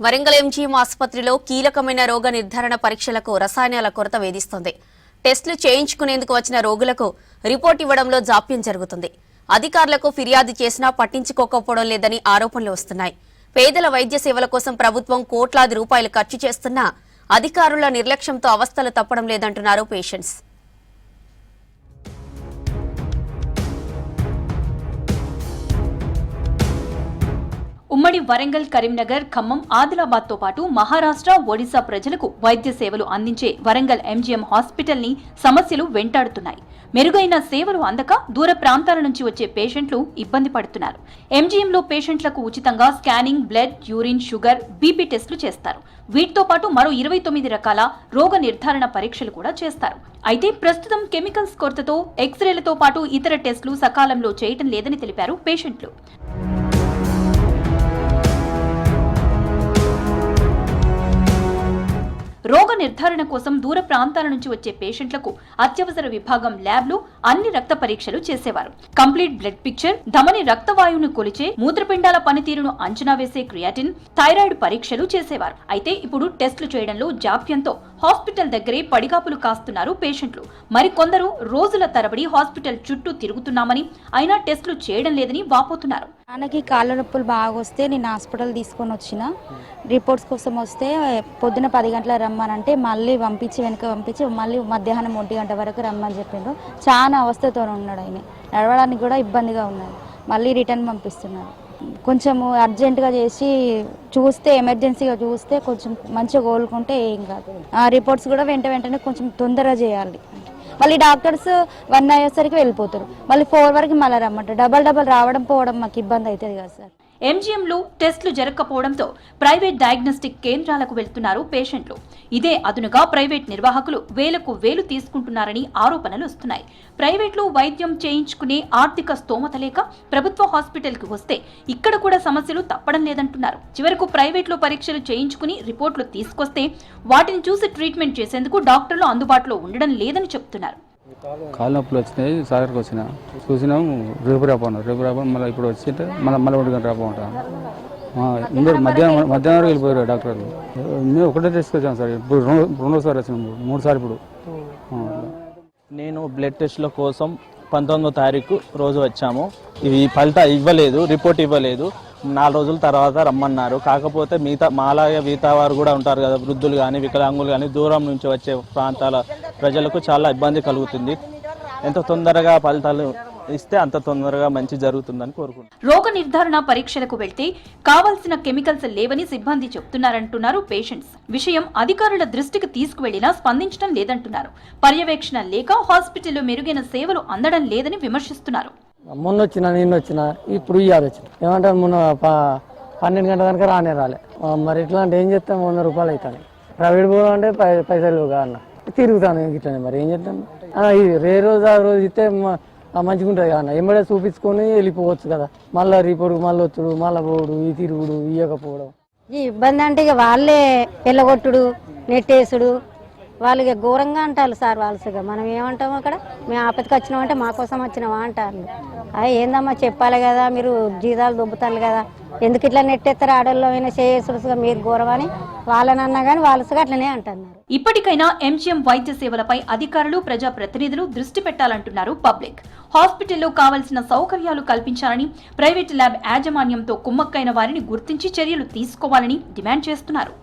Warangal MGM ఆసుపత్రిలో కీలకమైన రోగ నిర్ధారణ పరీక్షలకు రసాయనాల కొరత వేధిస్తోంది. టెస్టులు చేయించుకునేందుకు వచ్చిన రోగులకు రిపోర్ట్ ఇవ్వడంలో జాప్యం జరుగుతుంది. అధికారులకు ఫిర్యాదు చేసినా పట్టించుకోకపోవడం లేదని ఆరోపణలు వస్తున్నాయి. పేదల వైద్య సేవల కోసం ప్రభుత్వం కోట్లాది రూపాయలు ఖర్చు చేస్తున్నా అధికారుల నిర్లక్ష్యంతో అవస్థలు తప్పడం లేదంటున్నారు పేషెంట్స్. ఉమ్మడి వరంగల్, కరీంనగర్, ఖమ్మం, ఆదిలాబాద్ తో పాటు మహారాష్ట్ర, ఒడిశా ప్రజలకు వైద్య సేవలు అందించే వరంగల్ ఎంజీఎం హాస్పిటల్ ని సమస్యలు వెంటాడుతున్నాయి. మెరుగైన సేవలు అందక దూర ప్రాంతాల నుంచి వచ్చే పేషెంట్లు ఇబ్బంది పడుతున్నారు. ఎంజీఎంలో పేషెంట్లకు ఉచితంగా scanning, blood, urine, sugar, BP టెస్టులు చేస్తారు. వీటితో పాటు మరో 29 రకాల రోగ నిర్ధారణ పరీక్షలు కూడా చేస్తారు. అయితే ప్రస్తుతం కెమికల్స్ కొరతతో ఎక్స్రేలతో పాటు ఇతర టెస్టులు సకాలంలో చేయటం లేదని తెలిపారు పేషెంట్లు. రోగ నిర్ధారణ కోసం దూర ప్రాంతాల నుంచి వచ్చే పేషెంట్లకు అత్యవసర విభాగం ల్యాబ్లు అన్ని రక్త పరీక్షలు చేసేవారు. కంప్లీట్ బ్లడ్ పిక్చర్, ధమని రక్తవాయువును కొలిచే, మూత్రపిండాల పనితీరును అంచనా వేసే క్రియాటిన్, థైరాయిడ్ పరీక్షలు చేసేవారు. అయితే ఇప్పుడు టెస్టులు చేయడంలో జాప్యంతో హాస్పిటల్ దగ్గరే పడిగాపులు కాస్తున్నారు పేషెంట్లు. మరికొందరు రోజుల తరబడి హాస్పిటల్ చుట్టూ తిరుగుతున్నామని, అయినా టెస్టులు చేయడం లేదని వాపోతున్నారు. నాన్నకి కాళ్ళ నొప్పులు బాగా వస్తే నేను హాస్పిటల్ తీసుకొని వచ్చిన రిపోర్ట్స్ కోసం వస్తే పొద్దున 10 గంటల రమ్మనంటే మళ్ళీ వెనక పంపించి మళ్ళీ మధ్యాహ్నం 1 గంట వరకు రమ్మని చెప్పిండ్రు. చాలా అవస్థతో ఉన్నాడు ఆయన, నడవడానికి కూడా ఇబ్బందిగా ఉన్నది. మళ్ళీ రిటర్న్ పంపిస్తున్నారు. కొంచెము అర్జెంటుగా చేసి చూస్తే, ఎమర్జెన్సీగా చూస్తే కొంచెం మంచిగా కోలుకుంటే ఏం కాదు. ఆ రిపోర్ట్స్ కూడా వెంటనే కొంచెం తొందరగా చేయాలి. మళ్ళీ డాక్టర్స్ 1 అయ్యేసరికి వెళ్ళిపోతారు. మళ్ళీ 4 వరకు మళ్ళీ రమ్మంటారు. డబల్ రావడం పోవడం మాకు ఇబ్బంది అవుతుంది కదా సార్. ఎంజీఎంలో టెస్టులు జరగకపోవడంతో ప్రైవేట్ డయాగ్నోస్టిక్ కేంద్రాలకు వెళ్తున్నారు పేషెంట్లు. ఇదే అదునుగా ప్రైవేట్ నిర్వాహకులు వేలకు వేలు తీసుకుంటున్నారని ఆరోపణలు వస్తున్నాయి. ప్రైవేట్లో వైద్యం చేయించుకునే ఆర్థిక స్తోమత లేక ప్రభుత్వ హాస్పిటల్కి వస్తే ఇక్కడ కూడా సమస్యలు తప్పడం లేదంటున్నారు. చివరకు ప్రైవేట్లో పరీక్షలు చేయించుకుని రిపోర్టులు తీసుకొస్తే వాటిని చూసి ట్రీట్మెంట్ చేసేందుకు డాక్టర్లు అందుబాటులో ఉండడం లేదని చెప్తున్నారు. కాళ్ళ నొప్పులు వచ్చినాయి, సాగర్కి వచ్చిన చూసినాం. రేపు రాపన్నారు మళ్ళీ ఇప్పుడు వచ్చింటే మళ్ళీ 1 గంట రాపంటాం. అందరూ మధ్యాహ్నం వరకు వెళ్ళిపోయారు డాక్టర్లు. మేము ఒకటే టెస్ట్ వచ్చాము సార్. ఇప్పుడు రెండోసారి వచ్చినాం, 3 సార్లు ఇప్పుడు. నేను బ్లడ్ టెస్ట్ల కోసం 19వ తారీఖు రోజు వచ్చాము. ఇవి ఫలితాలు ఇవ్వలేదు, రిపోర్ట్ ఇవ్వలేదు. 4 రోజుల తర్వాత రమ్మన్నారు. కాకపోతే మాలాగే మిగతా వారు కూడా ఉంటారు కదా, వృద్ధులు కానీ వికలాంగులు కానీ, దూరం నుంచి వచ్చే ప్రాంతాల ప్రజలకు చాలా ఇబ్బంది కలుగుతుంది. ఎంత తొందరగా ఫలితాలు ఇస్తే అంత తొందరగా మంచి జరుగుతుందని కోరుకుంటున్నాను. రోగ నిర్ధారణ పరీక్షలకు వెళ్తే కావాల్సిన కెమికల్స్ లేవని సిబ్బంది చెప్తున్నారంటున్నారు పేషెంట్స్. విషయం అధికారుల దృష్టికి తీసుకువెళ్లినా స్పందించడం లేదంటున్నారు. పర్యవేక్షణ లేక హాస్పిటల్లో మెరుగైన సేవలు అందడం లేదని విమర్శిస్తున్నారు. మొన్న వచ్చినా, నిన్న వచ్చినా, ఇప్పుడు ఇవాళ వచ్చిన ఏమంటారు. మొన్న 12 గంటల కనుక రాలే. మరి ఇట్లా అంటే ఏం చేస్తాం? 100 రూపాయలు అవుతాను. ప్రైవేట్ పోవడం అంటే పైసలు కాదన్న తిరుగుతాను ఇట్లనే. మరి ఏం చేస్తాను? ఇది రోజు ఆ రోజు ఇస్తే మంచిగా ఉంటుంది కదా. ఎంబడే చూపించుకొని వెళ్ళిపోవచ్చు కదా. మళ్ళీ రిపోర్ట్ మళ్ళీ వచ్చుడు, మళ్ళీ పోడు, ఈ తిరుగుడు, ఇవ్వకపోవడం. ఈ ఇబ్బంది అంటే ఇక వాళ్ళే వెళ్ళగొట్టుడు, నెట్టేసుడు, వాళ్ళకి ఘోరంగా అంటారు సార్. వాళ్ళసుగా మనం ఏమంటాము? అక్కడ మేము ఆపత్తికి వచ్చినామంటే మా కోసం వచ్చినావా అంటారు. అది ఏందమ్మా చెప్పాలి కదా, మీరు జీతాలు దొబ్బుతారు కదా, ఎందుకు ఇట్లా నెట్టేస్తారు? ఆడల్లో అయినా చేయసులుగా మీరు ఘోరమని వాళ్ళనన్నా కానీ వాళ్ళసుగా అట్లనే అంటున్నారు. ఇప్పటికైనా ఎంజీఎం వైద్య సేవలపై అధికారులు, ప్రజాప్రతినిధులు దృష్టి పెట్టాలంటున్నారు పబ్లిక్. హాస్పిటల్లో కావాల్సిన సౌకర్యాలు కల్పించాలని, ప్రైవేట్ ల్యాబ్ యాజమాన్యంతో కుమ్మక్కైన వారిని గుర్తించి చర్యలు తీసుకోవాలని డిమాండ్ చేస్తున్నారు.